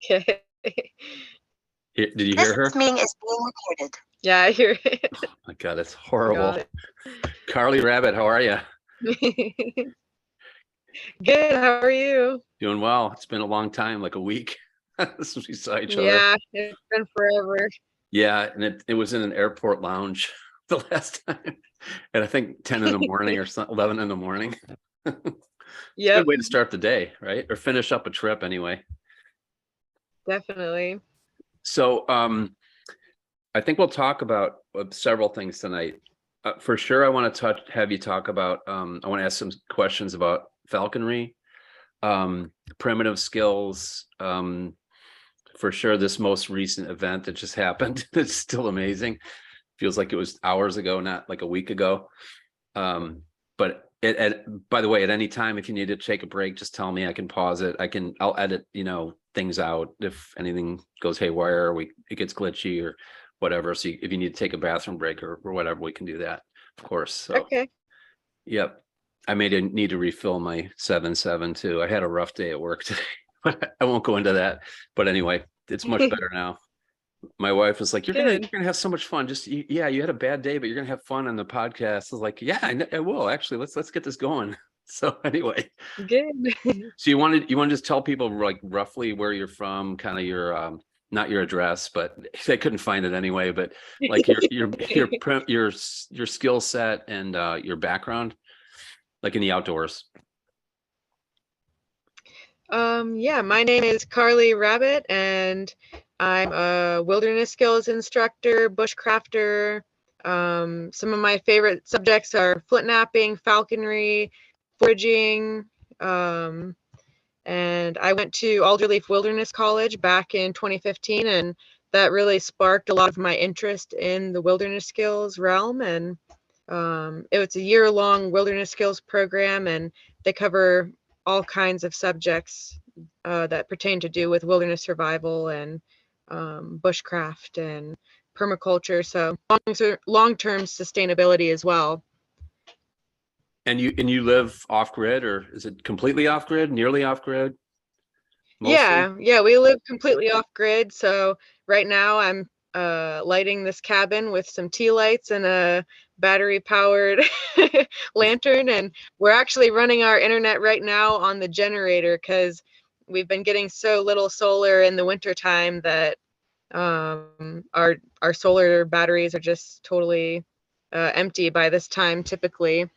Okay. Did you hear her? This meeting is being recorded. Yeah, I hear it. Oh my God, that's horrible. Got Carley Rabbit, how are you? it. Good. How are you? Doing well. It's been a long time, like a week since we saw each other. Yeah, it's been forever. Yeah, and it was in an airport lounge the last time, and I think 10 in the morning or 11 in the morning. It's a Yep, good way to start the day, right? Or finish up a trip anyway. definitely. So I think we'll talk about several things tonight. For sure, I want to have you talk about, I want to ask some questions about falconry, primitive skills. For sure, this most recent event that just happened, it's still amazing. Feels like it was hours ago, not like a week ago. But by the way, at any time, if you need to take a break, just tell me. I can pause it. I'll edit, things out if anything goes haywire or it gets glitchy or whatever. So if you need to take a bathroom break or whatever, we can do that, of course. So, Okay. yep. I may need to refill my 7.7 too. I had a rough day at work today, but I won't go into that. But anyway, it's much better now. My wife was like, you're gonna have so much fun. Just you had a bad day, but you're gonna have fun on the podcast. I was like, yeah, I will actually. Let's get this going. So anyway, Good. so you want to just tell people like roughly where you're from, kind of your not your address, but they couldn't find it anyway. But like your skill set and your background, like in the outdoors. Yeah, my name is Carley Rabbit, and I'm a wilderness skills instructor, bushcrafter. Some of my favorite subjects are flint knapping, falconry, foraging, and I went to Alderleaf Wilderness College back in 2015, and that really sparked a lot of my interest in the wilderness skills realm. And it was a year-long wilderness skills program, and they cover all kinds of subjects that pertain to do with wilderness survival and bushcraft and permaculture. So long-term sustainability as well. And you live off grid, or is it completely off grid, nearly off grid? Yeah, we live completely off grid. So right now I'm lighting this cabin with some tea lights and a battery powered lantern, and we're actually running our internet right now on the generator because we've been getting so little solar in the wintertime that our solar batteries are just totally empty by this time typically.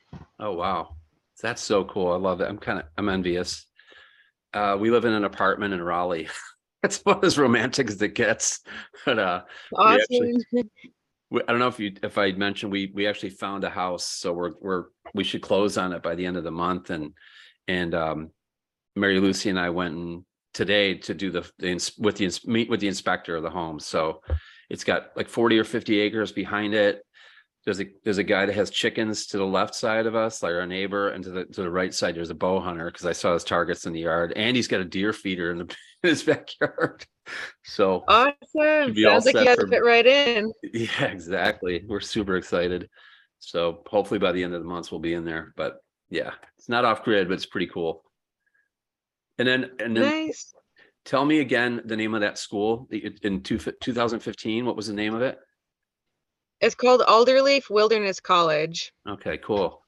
Oh wow, that's so cool. I love it. I'm envious. We live in an apartment in Raleigh. It's about as romantic as it gets. But Awesome. I don't know if I mentioned we actually found a house, so we should close on it by the end of the month. And Mary Lucy and I went today to do meet with the inspector of the home. So it's got like 40 or 50 acres behind it. There's a guy that has chickens to the left side of us, like our neighbor, and to the right side there's a bow hunter because I saw his targets in the yard, and he's got a deer feeder in his backyard. So awesome. Sounds like you guys fit right in. Yeah, exactly. We're super excited. So hopefully by the end of the month we'll be in there. But yeah, it's not off grid, but it's pretty cool. And then Nice. Tell me again the name of that school in 2015. What was the name of it? It's called Alderleaf Wilderness College. Okay, cool.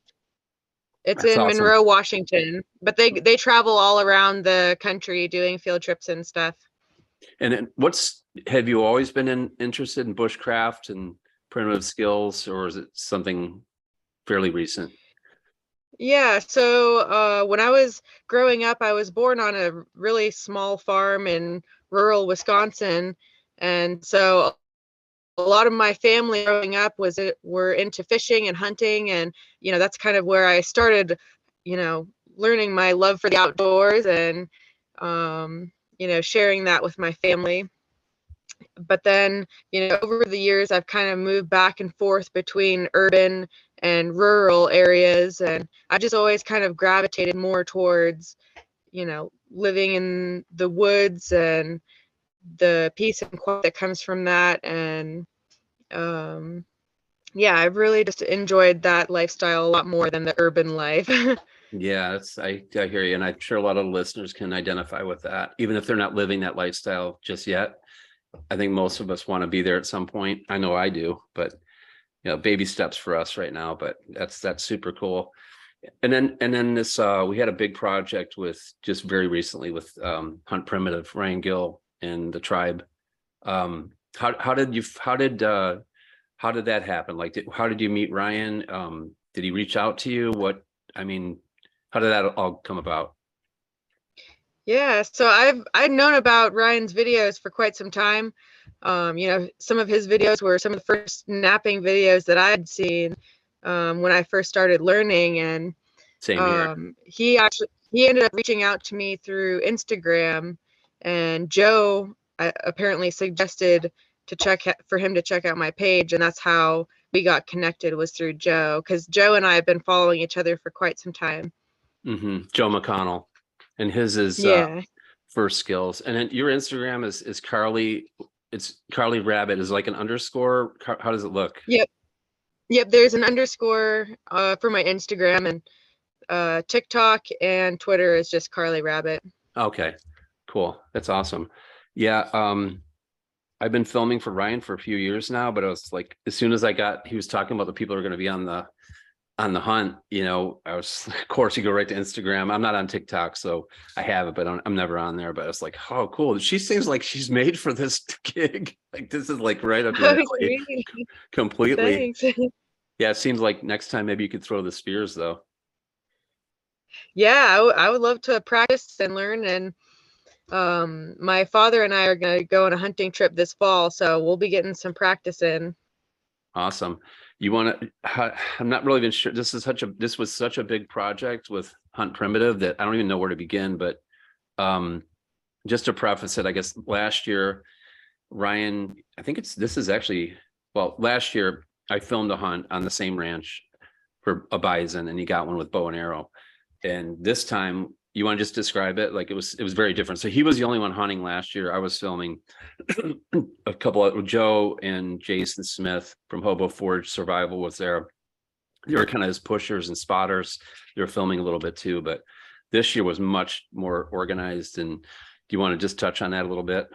It's in awesome. Monroe, Washington, but they travel all around the country doing field trips and stuff. And then have you always been interested in bushcraft and primitive skills, or is it something fairly recent? Yeah, so when I was growing up, I was born on a really small farm in rural Wisconsin, and so a lot of my family growing up were into fishing and hunting, and that's kind of where I started learning my love for the outdoors and sharing that with my family. But then over the years I've kind of moved back and forth between urban and rural areas, and I just always kind of gravitated more towards living in the woods and the peace and quiet that comes from that. And yeah, I've really just enjoyed that lifestyle a lot more than the urban life. Yeah, I hear you, and I'm sure a lot of listeners can identify with that, even if they're not living that lifestyle just yet. I think most of us want to be there at some point. I know I do, but baby steps for us right now. But that's super cool. And then this we had a big project with just very recently with HuntPrimitive, Ryan Gill and the tribe. How did that happen? Like, how did you meet Ryan? Did he reach out to you? I mean, how did that all come about? Yeah, so I'd known about Ryan's videos for quite some time. Some of his videos were some of the first napping videos that I had seen when I first started learning, and Same here. he ended up reaching out to me through Instagram, and Joe apparently suggested for him to check out my page, and that's how we got connected, was through Joe, because Joe and I have been following each other for quite some time. Joe McConnell, and his is Yeah. First Skills, and then your Instagram is Carley. It's Carley Rabbit. Is like an underscore. How does it look? Yep, there's an underscore for my Instagram, and TikTok and Twitter is just Carley Rabbit. Okay, cool. That's awesome. Yeah, I've been filming for Ryan for a few years now, but I was like, as soon as he was talking about the people who are going to be on the hunt, I was, of course, you go right to Instagram. I'm not on TikTok, so I have it, but I'm never on there. But I was like, oh, cool. She seems like she's made for this gig. Like, this is like right up your alley. Completely. Thanks. Yeah, it seems like next time maybe you could throw the spears though. Yeah, I would love to practice and learn. And my father and I are going to go on a hunting trip this fall, so we'll be getting some practice in. Awesome. You want to, I'm not really even sure. This was such a big project with HuntPrimitive that I don't even know where to begin, but just to preface it, I guess last year, Ryan, last year I filmed a hunt on the same ranch for a bison, and he got one with bow and arrow. And this time, you want to just describe it? Like, it was very different. So he was the only one hunting last year. I was filming a couple of Joe and Jason Smith from Hobo Forge Survival was there. They were kind of his pushers and spotters. They were filming a little bit too, but this year was much more organized. And do you want to just touch on that a little bit?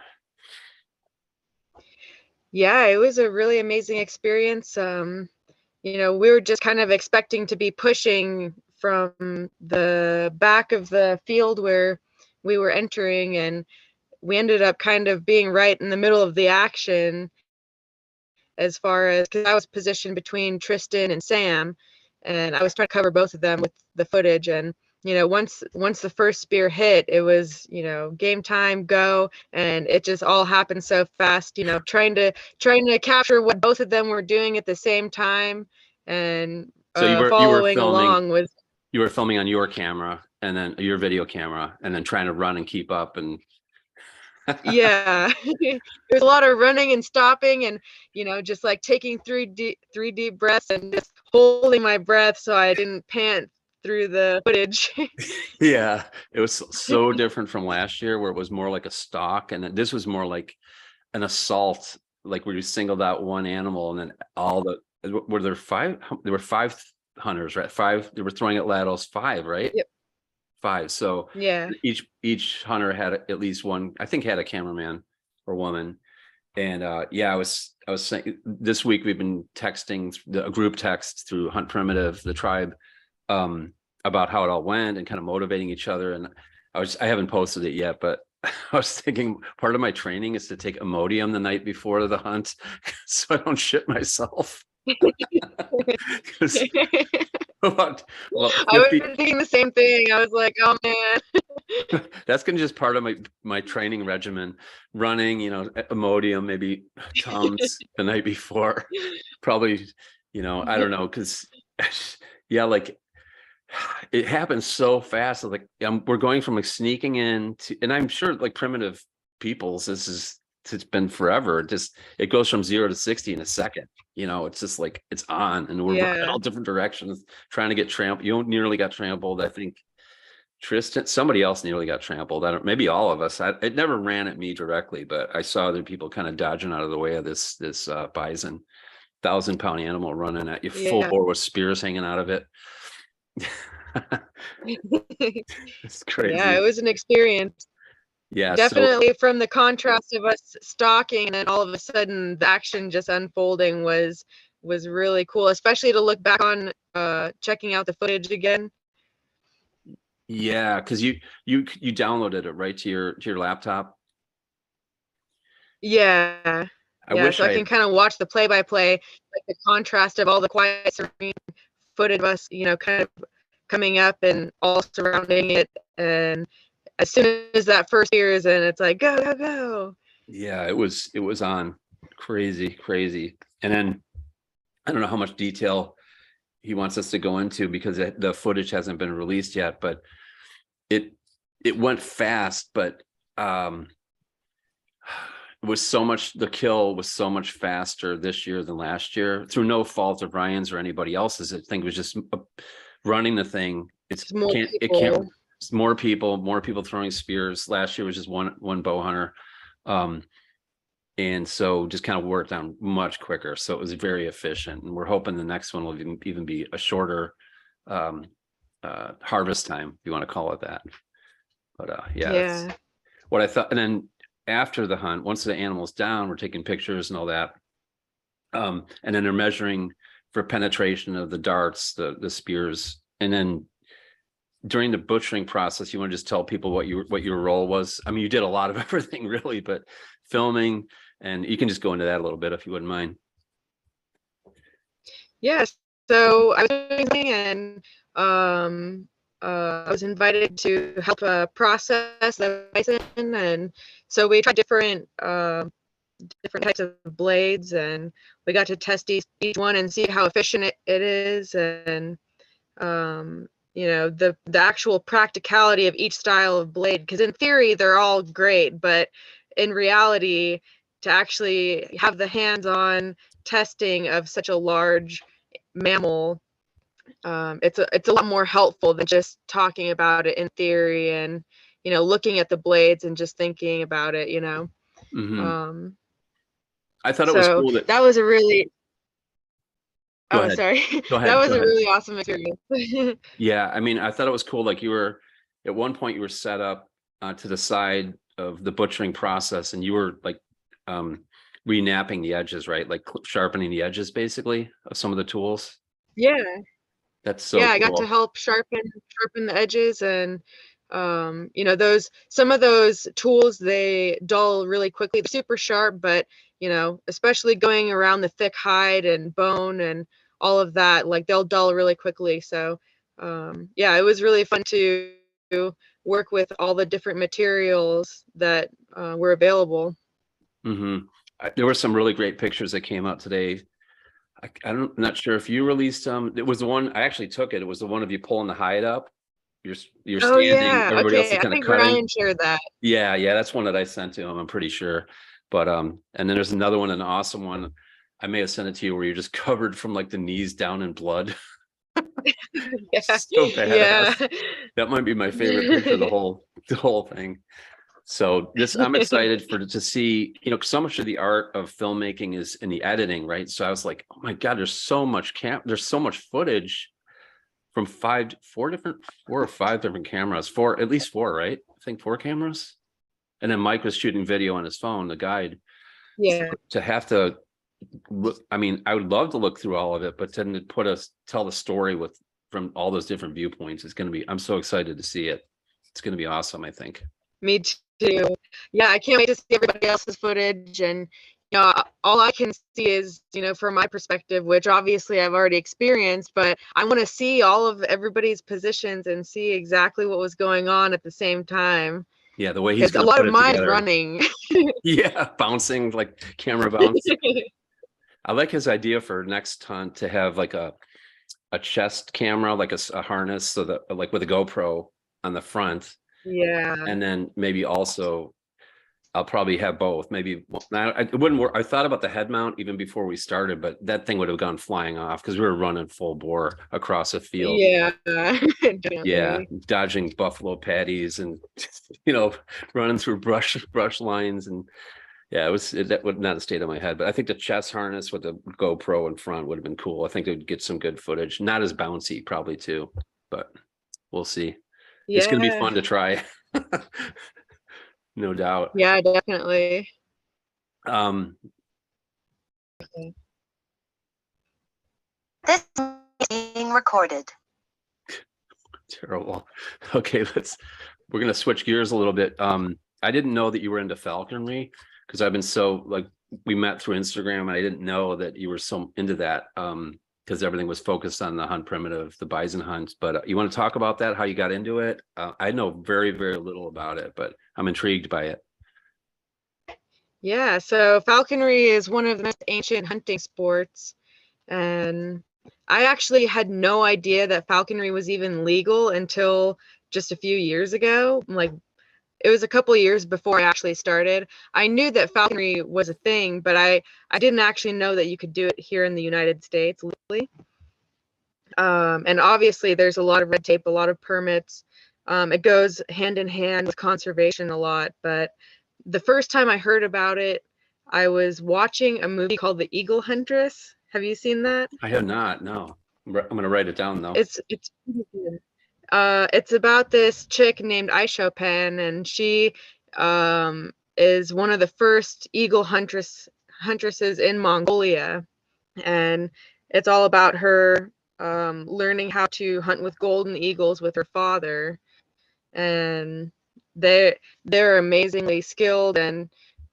Yeah, it was a really amazing experience. We were just kind of expecting to be pushing from the back of the field where we were entering, and we ended up kind of being right in the middle of the action, as far as, because I was positioned between Tristan and Sam, and I was trying to cover both of them with the footage. And once the first spear hit, it was game time, go, and it just all happened so fast. Trying to capture what both of them were doing at the same time, and So following along with. You were filming on your camera, and then your video camera, and then trying to run and keep up. And Yeah, there's a lot of running and stopping, and just like taking three deep breaths and just holding my breath so I didn't pant through the footage. yeah, it was so different from last year, where it was more like a stalk, and this was more like an assault, like where you singled out one animal, and then were there five hunters, right? Five, they were throwing at laterals, five, right? Yep. Five. So Yeah. each hunter had at least one, I think, had a cameraman or woman. And I was saying, this week we've been texting a group text through HuntPrimitive, the tribe, about how it all went and kind of motivating each other. And I haven't posted it yet, but I was thinking part of my training is to take Imodium the night before the hunt so I don't shit myself. I was thinking the same thing. I was like, oh man. That's gonna just part of my training regimen. Running, Imodium, maybe Tums the night before. Probably, I don't know, because like it happens so fast. Like we're going from like sneaking in to, and I'm sure like primitive peoples, it's been forever. It goes from 0 to 60 in a second. It's just like it's on, and we're running all different directions, trying to get trampled. You nearly got trampled. I think Tristan, somebody else nearly got trampled. Maybe all of us. It never ran at me directly, but I saw other people kind of dodging out of the way of this bison, 1,000-pound animal running at you full bore with spears hanging out of it. It's Yeah, crazy. it was an experience. Yeah. So Definitely from the contrast of us stalking and then all of a sudden the action just unfolding was really cool, especially to look back on checking out the footage again. yeah, because you downloaded it right to your laptop. Yeah. I Yeah, wish so I I can kind of watch the play-by-play, like the contrast of all the quiet serene footage of us, kind of coming up and all surrounding it. And as soon as that first hears and it's like, go, go, go. yeah, it was on crazy, crazy. And then I don't know how much detail he wants us to go into because the footage hasn't been released yet, but it it went fast, but um it was the kill was so much faster this year than last year through no fault of Ryan's or anybody else's. I think it was just running the thing. It's more It can't, people. it's more people throwing spears. Last year was just one bow hunter. And so just kind of worked on much quicker. So it was very efficient. And we're hoping the next one will even be a shorter harvest time, if you want to call it that. But yeah, that's Yeah. what I thought. And then after the hunt, once the animal's down, we're taking pictures and all that. And then they're measuring for penetration of the darts, the spears. And then during the butchering process, you want to just tell people what your role was? I mean, you did a lot of everything really, but filming, and you can just go into that a little bit if you wouldn't mind. Yes. So I was doing something and I was invited to help process the bison, and so we tried different types of blades, and we got to test each one and see how efficient it is, and the actual practicality of each style of blade, because in theory they're all great, but in reality, to actually have the hands-on testing of such a large mammal, it's a lot more helpful than just talking about it in theory and looking at the blades and just thinking about it. Mm-hmm. Um, I thought it was so cool that. that was a really Go oh ahead. sorry Go that ahead. was Go a ahead. really awesome experience. Yeah, I mean, I thought it was cool. Like you were at one point, you were set up to the side of the butchering process, and you were like renapping the edges, right? Like sharpening the edges, basically, of some of the tools. Yeah. That's so Yeah, I got to cool. help sharpen the edges, and those some of those tools, they dull really quickly. They're super sharp, but especially going around the thick hide and bone and all of that, like they'll dull really quickly. So yeah, it was really fun to work with all the different materials that were available. Hmm. There were some really great pictures that came out today. I'm not sure if you released some. It was the one I actually took it. It was the one of you pulling the hide up. You're Oh standing. yeah, Everybody else is okay. I kind of think cutting. Ryan shared that. Yeah, yeah, that's one that I sent to him. I'm pretty sure. But and then there's another one, an awesome one. I may have sent it to you where you're just covered from like the knees down in blood. Yeah, So yeah. badass. That might be my favorite picture of the whole thing. So this, I'm excited to see, so much of the art of filmmaking is in the editing, right? So I was like, oh my God, there's so much footage from four or five different cameras, at least four, right? I think four cameras. And then Mike was shooting video on his phone, the guide. So Yeah. to have to look, I mean, I would love to look through all of it, but then to tell the story from all those different viewpoints is going to be, I'm so excited to see it. It's going to be awesome, I think. Me too. Yeah, I can't wait to see everybody else's footage. And all I can see is, from my perspective, which obviously I've already experienced, but I want to see all of everybody's positions and see exactly what was going on at the same time. Yeah, the way he's Because a going to lot put of it mine's together. running. Yeah, bouncing like camera bounce. I like his idea for next hunt to have like a chest camera, like a harness, so that like with a GoPro on the front, Yeah. and then maybe also I'll probably have both. Maybe it wouldn't work. I thought about the head mount even before we started, but that thing would have gone flying off because we were running full bore across a field. Yeah. Yeah, Definitely. dodging buffalo patties and running through brush lines, and yeah, that would not have stayed in my head. But I think the chest harness with the GoPro in front would have been cool. I think it would get some good footage. Not as bouncy, probably too, but We'll see. It's going to be Yeah. fun to try. No doubt. Yeah, definitely. Um, This is being recorded. Terrible. Okay, we're going to switch gears a little bit. I didn't know that you were into falconry because I've been so like, we met through Instagram and I didn't know that you were so into that. Because everything was focused on the HuntPrimitive, the bison hunts. But you want to talk about that, how you got into it? I know very, very little about it, but I'm intrigued by it. Yeah, so falconry is one of the most ancient hunting sports. And I actually had no idea that falconry was even legal until just a few years ago. Like, it was a couple of years before I actually started. I knew that falconry was a thing, but I didn't actually know that you could do it here in the United States legally. And obviously there's a lot of red tape, a lot of permits. It goes hand in hand with conservation a lot. But the first time I heard about it, I was watching a movie called The Eagle Huntress. Have you seen that? I have not, no. I'm going to write it down though. It's pretty good. It's about this chick named Aisha Pen, and she is one of the first eagle huntresses in Mongolia. And it's all about her learning how to hunt with golden eagles with her father. And they're amazingly skilled. And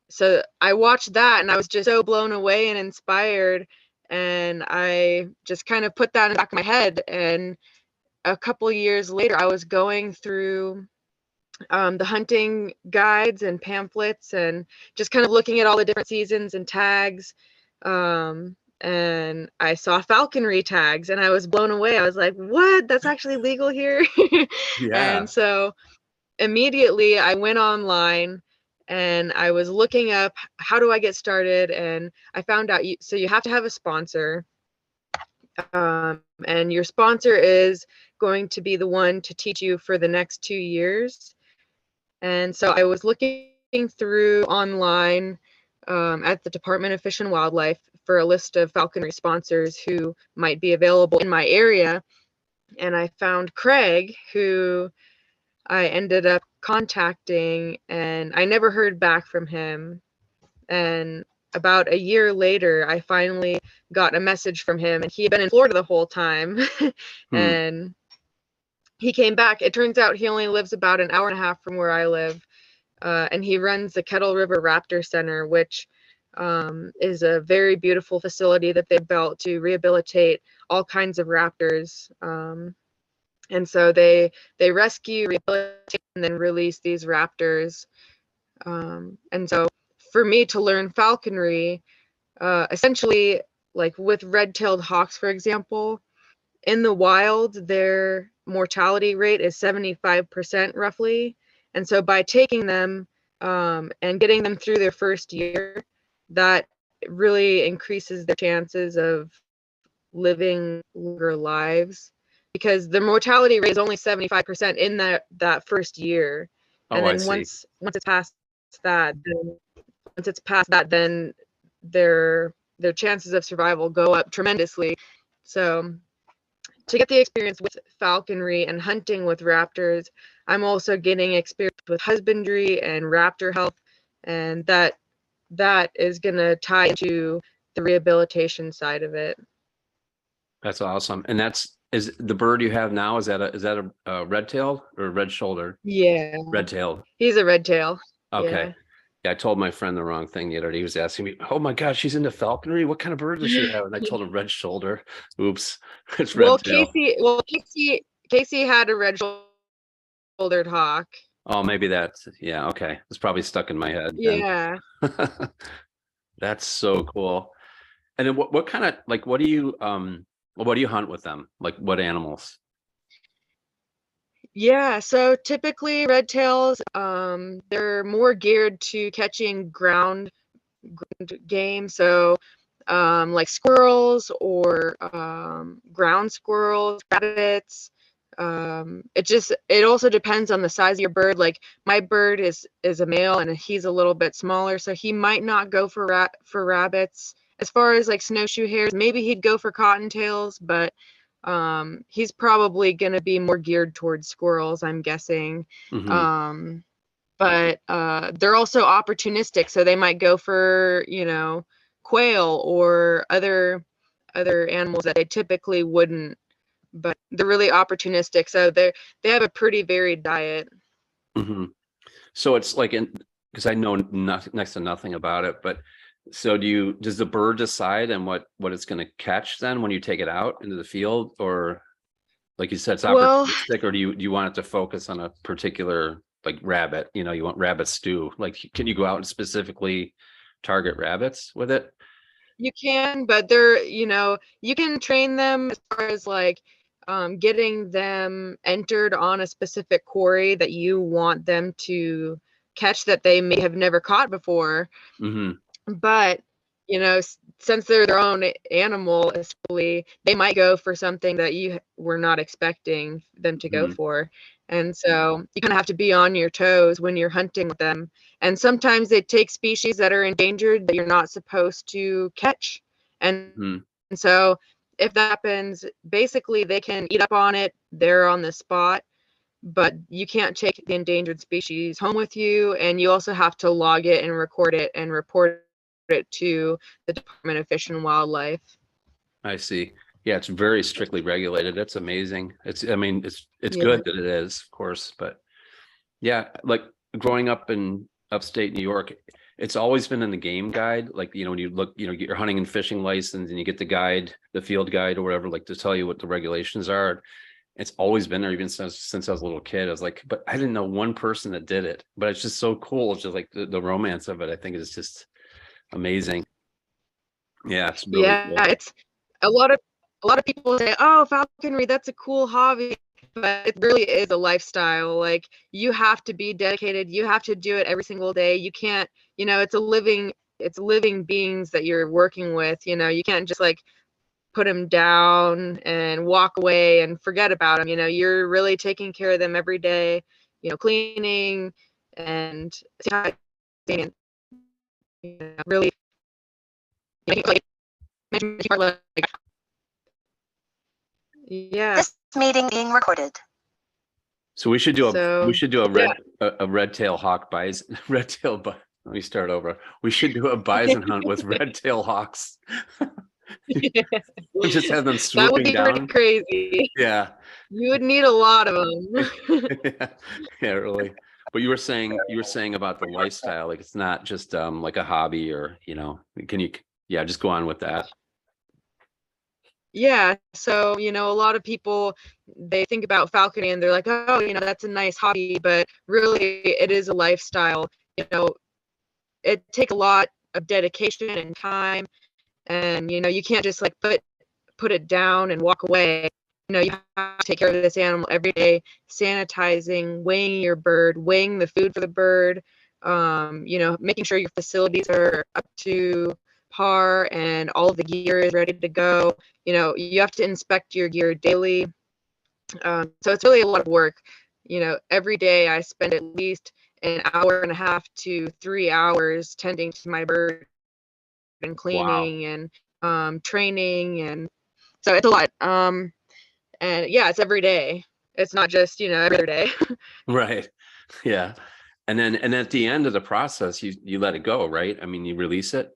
so I watched that and I was just so blown away and inspired. And I just kind of put that in the back of my head. And a couple years later, I was going through the hunting guides and pamphlets and just kind of looking at all the different seasons and tags. And I saw falconry tags and I was blown away. I was like, what? That's actually legal here? Yeah. And so immediately I went online and I was looking up, how do I get started? And I found out, so you have to have a sponsor. And your sponsor is going to be the one to teach you for the next 2 years. And so I was looking through online at the Department of Fish and Wildlife for a list of falconry sponsors who might be available in my area. And I found Craig, who I ended up contacting, and I never heard back from him. And about a year later, I finally got a message from him, and he had been in Florida the whole time. And he came back. It turns out he only lives about an hour and a half from where I live. And he runs the Kettle River Raptor Center, which is a very beautiful facility that they built to rehabilitate all kinds of raptors. And so they rescue, rehabilitate, and then release these raptors. And so for me to learn falconry, essentially, like with red-tailed hawks, for example, in the wild, their mortality rate is 75% roughly. And so by taking them and getting them through their first year, that really increases their chances of living longer lives, because the mortality rate is only 75% in that first year. And then once it's past that, then their chances of survival go up tremendously. So to get the experience with falconry and hunting with raptors, I'm also getting experience with husbandry and raptor health, and that is going to tie into the rehabilitation side of it. That's awesome. And is the bird you have now, is that a red-tailed or red-shouldered? Yeah. Red-tailed. He's a red-tail. Okay. Yeah, I told my friend the wrong thing the other day. He was asking me, "Oh my God, she's into falconry. What kind of bird does she have?" And I told him red shoulder. Oops, it's red tail. Casey had a red-shouldered hawk. Oh, maybe that's, yeah, okay. It's probably stuck in my head. Yeah. That's so cool. And then what kind of, like, what do you hunt with them? Like, what animals? Yeah, so typically red tails, they're more geared to catching ground game. So like squirrels or ground squirrels, rabbits. It also depends on the size of your bird. Like my bird is a male and he's a little bit smaller, so he might not go for rabbits. As far as like snowshoe hares, maybe he'd go for cottontails, but He's probably going to be more geared towards squirrels, I'm guessing. Mhm. But they're also opportunistic, so they might go for, quail or other animals that they typically wouldn't. But they're really opportunistic, so they have a pretty varied diet. Mhm. So it's like because I know next to nothing about it, but so does the bird decide and what it's going to catch then when you take it out into the field, or like you said, it's Well, opportunistic, or do you want it to focus on a particular like rabbit? You want rabbit stew. Like, can you go out and specifically target rabbits with it? you can, but you can train them as far as like getting them entered on a specific quarry that you want them to catch that they may have never caught before. Hmm. But since they're their own animal, essentially, they might go for something that you were not expecting them to go Hmm. for. And so you kind of have to be on your toes when you're hunting with them. And sometimes they take species that are endangered that you're not supposed to catch. And, Hmm. and so if that happens, basically they can eat up on it. They're on the spot, but you can't take the endangered species home with you. And you also have to log it and record it and report it to the Department of Fish and Wildlife. I see. Yeah, it's very strictly regulated. It's amazing. I mean, it's Yeah. good that it is, of course, but yeah, like growing up in upstate New York, it's always been in the game guide. Like, when you look, get your hunting and fishing license and you get the guide, the field guide or whatever, like to tell you what the regulations are. It's always been there even since I was a little kid. I was like, but I didn't know one person that did it. But it's just so cool. It's just like the romance of it. I think is just amazing. Yeah, it's really Yeah, cool. it's a lot of people say, "Oh, falconry, that's a cool hobby." But it really is a lifestyle. Like, you have to be dedicated. You have to do it every single day. You can't, it's living beings that you're working with. You can't just like put them down and walk away and forget about them. You're really taking care of them every day, cleaning and really like, yeah. This meeting being recorded. So we should do So a yeah. red tail hawk bison red tail. But let me start over. We should do a bison hunt with red tail hawks. Just have them That would swooping be pretty down. crazy. Yeah. You would need a lot of them. Yeah, yeah, really. But you were saying about the lifestyle, like it's not just like a hobby or can you yeah, just go on with that. Yeah, so a lot of people, they think about falconry and they're like, oh, that's a nice hobby, but really it is a lifestyle. It takes a lot of dedication and time, and you can't just like put it down and walk away. You have to take care of this animal every day, sanitizing, weighing your bird, weighing the food for the bird, making sure your facilities are up to par and all of the gear is ready to go. You have to inspect your gear daily. So it's really a lot of work. Every day I spend at least an hour and a half to 3 hours tending to my bird and Wow. cleaning and training, and so it's a lot. And yeah, it's every day. It's not just every other day. Right. Yeah. And at the end of the process, you let it go, right? I mean, you release it.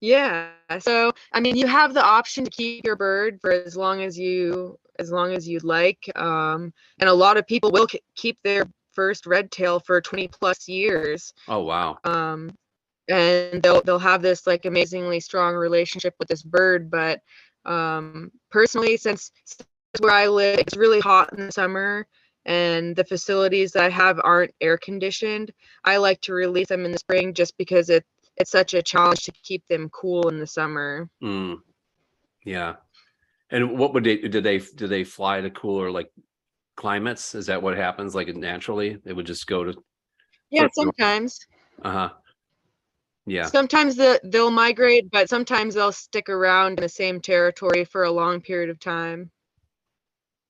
Yeah. So I mean, you have the option to keep your bird for as long as you'd like. And a lot of people will keep their first red tail for 20 plus years. Oh, wow. And they'll have this like amazingly strong relationship with this bird. But personally, since where I live, it's really hot in the summer and the facilities that I have aren't air conditioned, I like to release them in the spring just because it's such a challenge to keep them cool in the summer. Mm, yeah. And what would do they fly to cooler like climates? Is that what happens? Like naturally, they would just go to Yeah, north. sometimes. Uh-huh. Yeah. Sometimes they'll migrate, but sometimes they'll stick around in the same territory for a long period of time.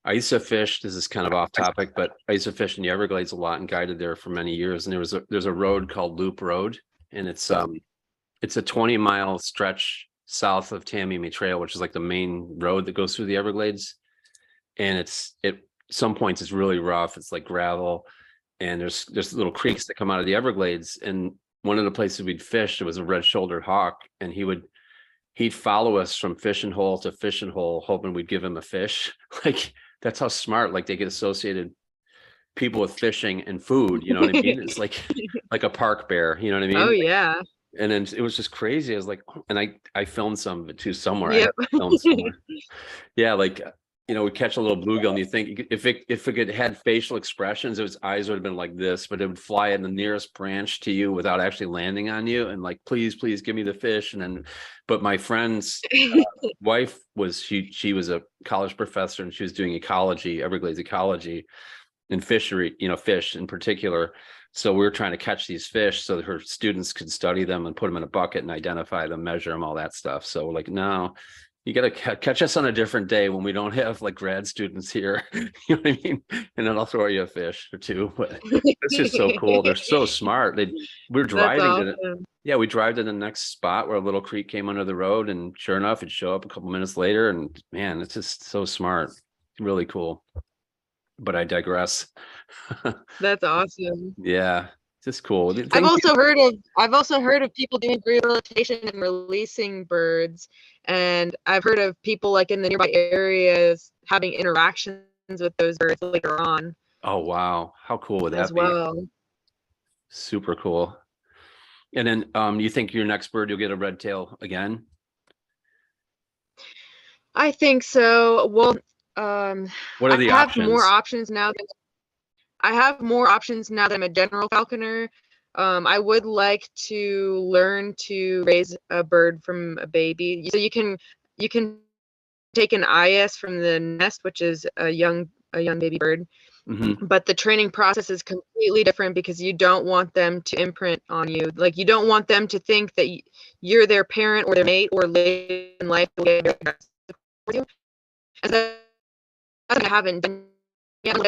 I used to fish. This is kind of off topic, but I used to fish in the Everglades a lot and guided there for many years. And there's a road called Loop Road, and it's a 20-mile stretch south of Tamiami Trail, which is like the main road that goes through the Everglades. And some points it's really rough. It's like gravel, and there's little creeks that come out of the Everglades. And one of the places we'd fish, it was a red-shouldered hawk, and he'd follow us from fishing hole to fishing hole, hoping we'd give him a fish. Like, that's how smart, like, they get associated people with fishing and food, you know what I mean? It's like a park bear, you know what I mean? Oh yeah. And then it was just crazy. I was like, oh, and I filmed some of it too somewhere. I Yep. have to film somewhere. Yeah, like, we catch a little bluegill, and you think if it had facial expressions, its eyes would have been like this, but it would fly in the nearest branch to you without actually landing on you, and like, please give me the fish. And then, but my friend's wife she was a college professor, and she was doing ecology, Everglades ecology, and fishery, fish in particular. So we were trying to catch these fish so that her students could study them and put them in a bucket and identify them, measure them, all that stuff. So we're like, no, you got to catch us on a different day when we don't have like grad students here. You know what I mean? And then I'll throw you a fish or two. But it's just so cool. They're so smart. We're driving awesome. we drive to the next spot where a little creek came under the road, and sure enough, it'd show up a couple minutes later. And man, it's just so smart. Really cool. But I digress. That's awesome. Yeah, just cool. I've also heard of people doing rehabilitation and releasing birds, and I've heard of people like in the nearby areas having interactions with those birds later on. Oh wow, how cool would that as be? well. Super cool. And then you think your next bird you'll get a red tail again? I think so. Well, what are the I have options? more options now that I'm a general falconer. I would like to learn to raise a bird from a baby. So you can take an IS from the nest, which is a young baby bird. Mm-hmm. But the training process is completely different because you don't want them to imprint on you. Like, you don't want them to think that you're their parent or their mate or live in life the way they're for you. And that's what I haven't done yet.